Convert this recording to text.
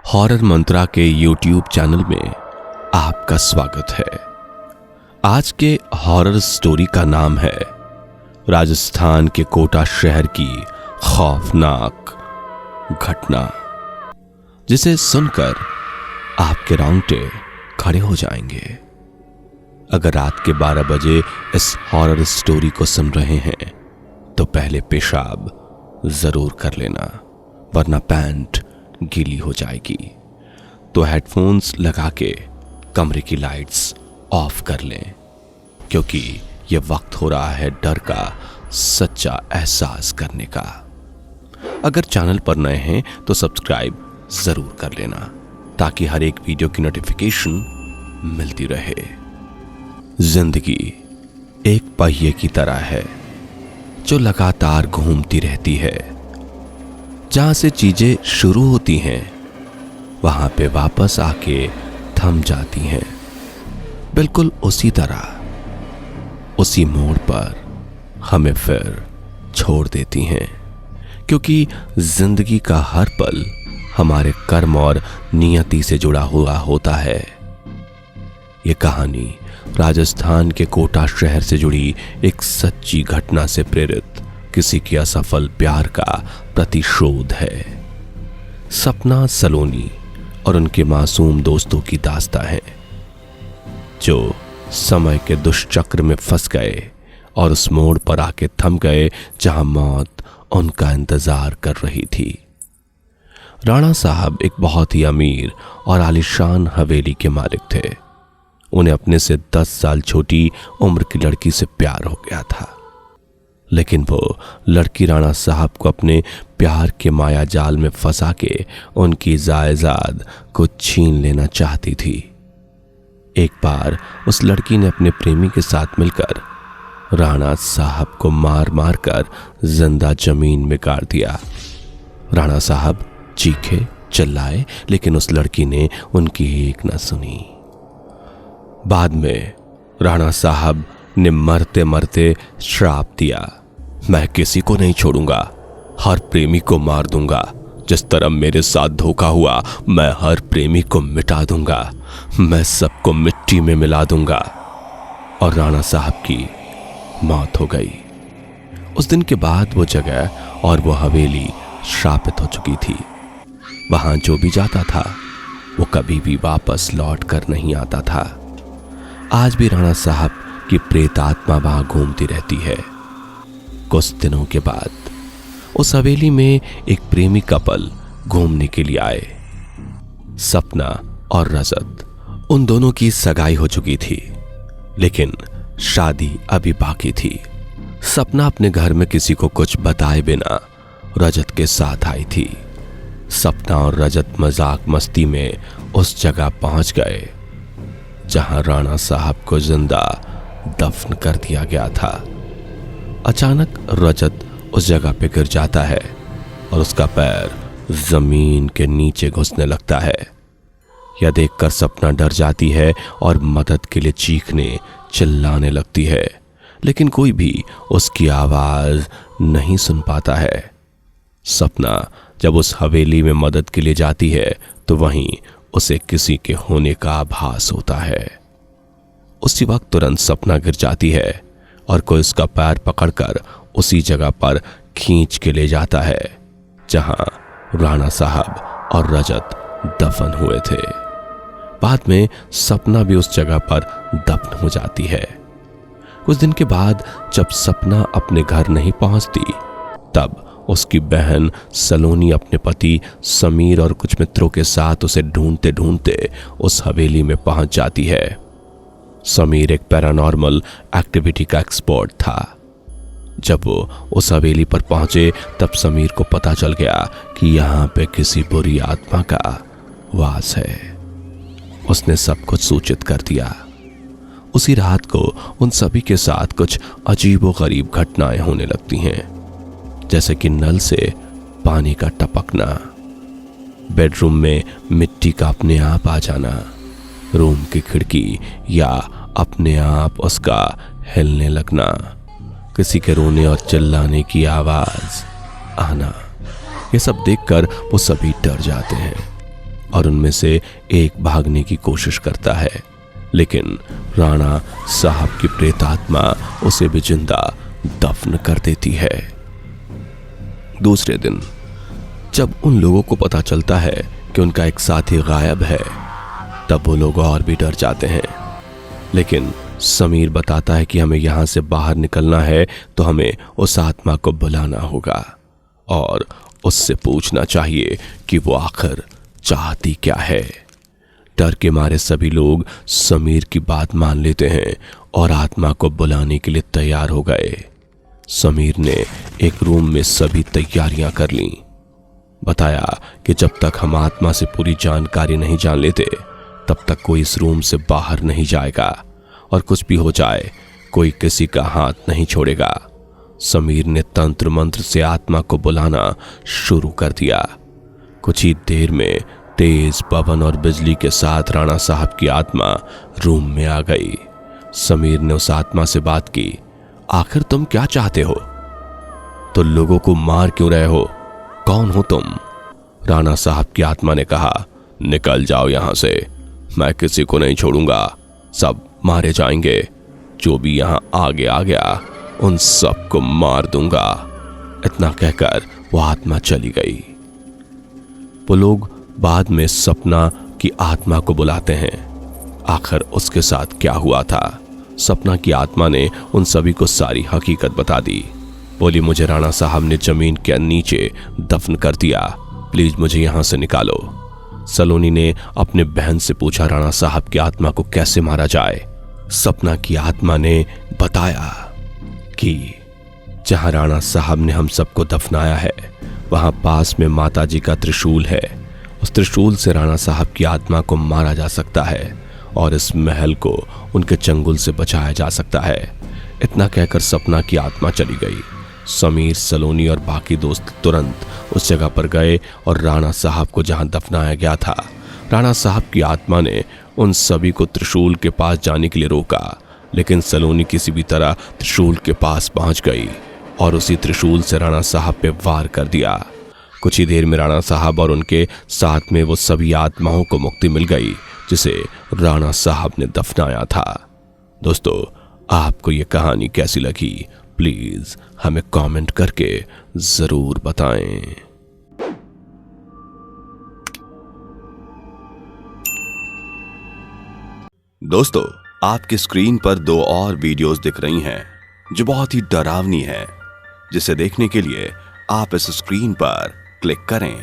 Horror मंत्रा के YouTube channel में आपका स्वागत है। आज के हॉरर स्टोरी का नाम है राजस्थान के कोटा शहर की खौफनाक घटना, जिसे सुनकर आपके रोंगटे खड़े हो जाएंगे। अगर रात के 12 बजे इस हॉरर स्टोरी को सुन रहे हैं तो पहले पेशाब जरूर कर लेना, वरना पैंट गीली हो जाएगी। तो हेडफोन्स लगा के कमरे की लाइट्स ऑफ कर लें, क्योंकि यह वक्त हो रहा है डर का सच्चा एहसास करने का। अगर चैनल पर नए हैं तो सब्सक्राइब जरूर कर लेना, ताकि हर एक वीडियो की नोटिफिकेशन मिलती रहे। जिंदगी एक पहिए की तरह है जो लगातार घूमती रहती है। जहां से चीजें शुरू होती हैं वहां पे वापस आके थम जाती हैं। बिल्कुल उसी तरह उसी मोड़ पर हमें फिर छोड़ देती हैं, क्योंकि जिंदगी का हर पल हमारे कर्म और नियति से जुड़ा हुआ होता है। ये कहानी राजस्थान के कोटा शहर से जुड़ी एक सच्ची घटना से प्रेरित किसी के असफल प्यार का प्रतिशोध है। सपना सलोनी और उनके मासूम दोस्तों की दास्तां है, जो समय के दुष्चक्र में फंस गए और उस मोड़ पर आके थम गए जहां मौत उनका इंतजार कर रही थी। राणा साहब एक बहुत ही अमीर और आलीशान हवेली के मालिक थे। उन्हें अपने से 10 साल छोटी उम्र की लड़की से प्यार हो गया था, लेकिन वो लड़की राणा साहब को अपने प्यार के माया जाल में फंसा के उनकी जायदाद को छीन लेना चाहती थी। एक बार उस लड़की ने अपने प्रेमी के साथ मिलकर राणा साहब को मार मार कर जिंदा जमीन में गाड़ दिया। राणा साहब चीखे चिल्लाए, लेकिन उस लड़की ने उनकी एक न सुनी। बाद में राणा साहब ने मरते मरते श्राप दिया, मैं किसी को नहीं छोड़ूंगा, हर प्रेमी को मार दूंगा। जिस तरह मेरे साथ धोखा हुआ, मैं हर प्रेमी को मिटा दूंगा, मैं सबको मिट्टी में मिला दूंगा। और राणा साहब की मौत हो गई। उस दिन के बाद वो जगह और वो हवेली श्रापित हो चुकी थी। वहां जो भी जाता था वो कभी भी वापस लौट कर नहीं आता था। आज भी राणा साहब की प्रेत आत्मा वहां घूमती रहती है। कुछ दिनों के बाद उस हवेली में एक प्रेमी कपल घूमने के लिए आए। सपना और रजत, उन दोनों की सगाई हो चुकी थी, लेकिन शादी अभी बाकी थी। सपना अपने घर में किसी को कुछ बताए बिना रजत के साथ आई थी। सपना और रजत मजाक मस्ती में उस जगह पहुंच गए जहां राणा साहब को जिंदा दफन कर दिया गया था। अचानक रजत उस जगह पे गिर जाता है और उसका पैर जमीन के नीचे घुसने लगता है। यह देखकर सपना डर जाती है और मदद के लिए चीखने चिल्लाने लगती है, लेकिन कोई भी उसकी आवाज नहीं सुन पाता है। सपना जब उस हवेली में मदद के लिए जाती है तो वहीं उसे किसी के होने का आभास होता है। उसी वक्त तुरंत सपना गिर जाती है और कोई उसका पैर पकड़कर उसी जगह पर खींच के ले जाता है जहां राणा साहब और रजत दफन हुए थे। बाद में सपना भी उस जगह पर दफन हो जाती है। कुछ दिन के बाद जब सपना अपने घर नहीं पहुंचती, तब उसकी बहन सलोनी अपने पति समीर और कुछ मित्रों के साथ उसे ढूंढते ढूंढते उस हवेली में पहुंच जाती है। समीर एक पैरानॉर्मल एक्टिविटी का एक्सपर्ट था। जब वो उस हवेली पर पहुंचे तब समीर को पता चल गया कि यहां पे किसी बुरी आत्मा का वास है। उसने सब कुछ सूचित कर दिया। उसी रात को उन सभी के साथ कुछ अजीबोगरीब घटनाएं होने लगती हैं, जैसे कि नल से पानी का टपकना, बेडरूम में मिट्टी का अपने आप आ जाना, रूम की खिड़की या अपने आप उसका हिलने लगना, किसी के रोने और चिल्लाने की आवाज आना। ये सब देखकर वो सभी डर जाते हैं और उनमें से एक भागने की कोशिश करता है, लेकिन राणा साहब की प्रेतात्मा उसे भी जिंदा दफन कर देती है। दूसरे दिन जब उन लोगों को पता चलता है कि उनका एक साथी गायब है, तब वो लोग और भी डर जाते हैं। लेकिन समीर बताता है कि हमें यहां से बाहर निकलना है तो हमें उस आत्मा को बुलाना होगा और उससे पूछना चाहिए कि वो आखिर चाहती क्या है। डर के मारे सभी लोग समीर की बात मान लेते हैं और आत्मा को बुलाने के लिए तैयार हो गए। समीर ने एक रूम में सभी तैयारियां कर लीं। बताया कि जब तक हम आत्मा से पूरी जानकारी नहीं जान लेते तब तक कोई इस रूम से बाहर नहीं जाएगा और कुछ भी हो जाए कोई किसी का हाथ नहीं छोड़ेगा। समीर ने तंत्र मंत्र से आत्मा को बुलाना शुरू कर दिया। कुछ ही देर में तेज पवन और बिजली के साथ राणा साहब की आत्मा रूम में आ गई। समीर ने उस आत्मा से बात की, आखिर तुम क्या चाहते हो? तो लोगों को मार क्यों रहे हो? कौन हो तुम? राणा साहब की आत्मा ने कहा, निकल जाओ यहां से, मैं किसी को नहीं छोड़ूंगा, सब मारे जाएंगे। जो भी यहां आगे आ गया उन सबको मार दूंगा। इतना कहकर वो आत्मा चली गई। वो लोग बाद में सपना की आत्मा को बुलाते हैं। आखिर उसके साथ क्या हुआ था? सपना की आत्मा ने उन सभी को सारी हकीकत बता दी। बोली, मुझे राणा साहब ने जमीन के नीचे दफन कर दिया, प्लीज मुझे यहां से निकालो। सलोनी ने अपने बहन से पूछा, राणा साहब की आत्मा को कैसे मारा जाए? सपना की आत्मा ने बताया कि जहां राणा साहब ने हम सबको दफनाया है वहां पास में माताजी का त्रिशूल है। उस त्रिशूल से राणा साहब की आत्मा को मारा जा सकता है और इस महल को उनके चंगुल से बचाया जा सकता है। इतना कहकर सपना की आत्मा चली गई। समीर, सलोनी और बाकी दोस्त तुरंत उस जगह पर गए और राणा साहब को जहां दफनाया गया था, राणा साहब की आत्मा ने उन सभी को त्रिशूल के पास जाने के लिए रोका, लेकिन सलोनी किसी भी तरह त्रिशूल के पास पहुंच गई और उसी त्रिशूल से राणा साहब पे वार कर दिया। कुछ ही देर में राणा साहब और उनके साथ में वो सभी आत्माओं को मुक्ति मिल गई जिसे राणा साहब ने दफनाया था। दोस्तों, आपको ये कहानी कैसी लगी प्लीज हमें कमेंट करके जरूर बताएं। दोस्तों, आपकी स्क्रीन पर 2 और वीडियोस दिख रही हैं जो बहुत ही डरावनी है, जिसे देखने के लिए आप इस स्क्रीन पर क्लिक करें।